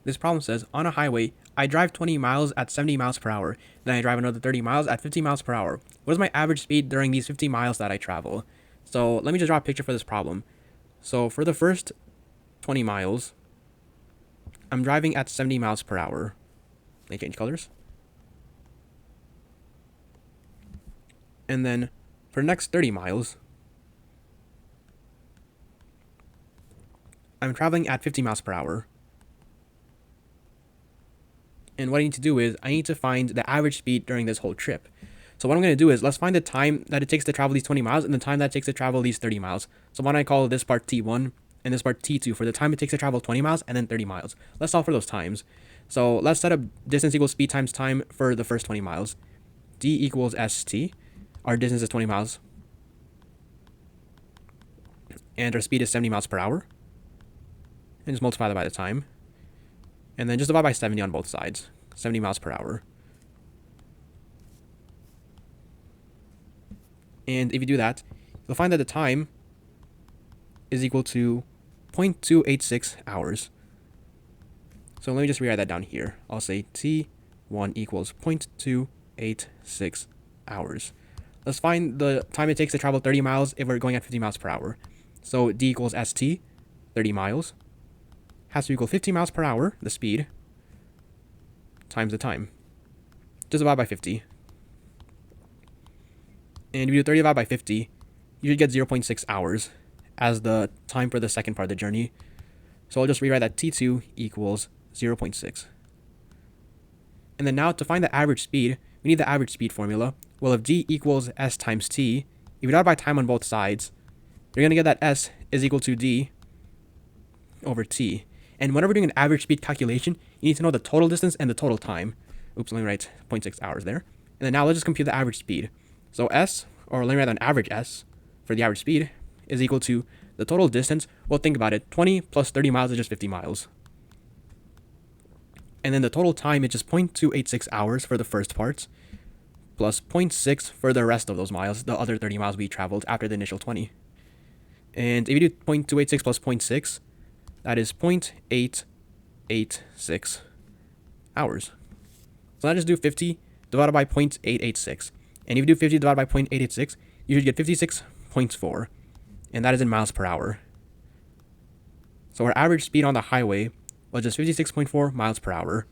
This problem says, on a highway, I drive 20 miles at 70 miles per hour. Then I drive another 30 miles at 50 miles per hour. What is my average speed during these 50 miles that I travel? So let me just draw a picture for this problem. So for the first 20 miles, I'm driving at 70 miles per hour. Let me change colors. And then for the next 30 miles, I'm traveling at 50 miles per hour. And what I need to do is I need to find the average speed during this whole trip. So what I'm going to do is let's find the time that it takes to travel these 20 miles and the time that it takes to travel these 30 miles. So why don't I call this part T1 and this part T2 for the time it takes to travel 20 miles and then 30 miles. Let's solve for those times. So let's set up distance equals speed times time for the first 20 miles. D equals ST. Our distance is 20 miles. And our speed is 70 miles per hour. And just multiply that by the time. And then just divide by 70 on both sides. 70 miles per hour. And if you do that, you'll find that the time is equal to 0.286 hours. So let me just rewrite that down here. I'll say T1 equals 0.286 hours. Let's find the time it takes to travel 30 miles if we're going at 50 miles per hour. So D equals ST, 30 miles, has to equal 50 miles per hour, the speed, times the time. Just divide by 50. And if you do 30 divided by 50, you should get 0.6 hours as the time for the second part of the journey. So I'll just rewrite that T2 equals 0.6. And then now to find the average speed, we need the average speed formula. Well, if G equals S times T, if you divide by time on both sides, you're going to get that S is equal to D over T. And whenever doing an average speed calculation, you need to know the total distance and the total time. Oops, let me write 0.6 hours there. And then now let's just compute the average speed. So S, or let me write an average S for the average speed, is equal to the total distance. Well, think about it. 20 plus 30 miles is just 50 miles. And then the total time is just 0.286 hours for the first part, plus 0.6 for the rest of those miles, the other 30 miles we traveled after the initial 20. And if you do 0.286 plus 0.6, that is 0.886 hours. So now just do 50 divided by 0.886. And if you do 50 divided by 0.886, you should get 56.4. And that is in miles per hour. So our average speed on the highway was just 56.4 miles per hour.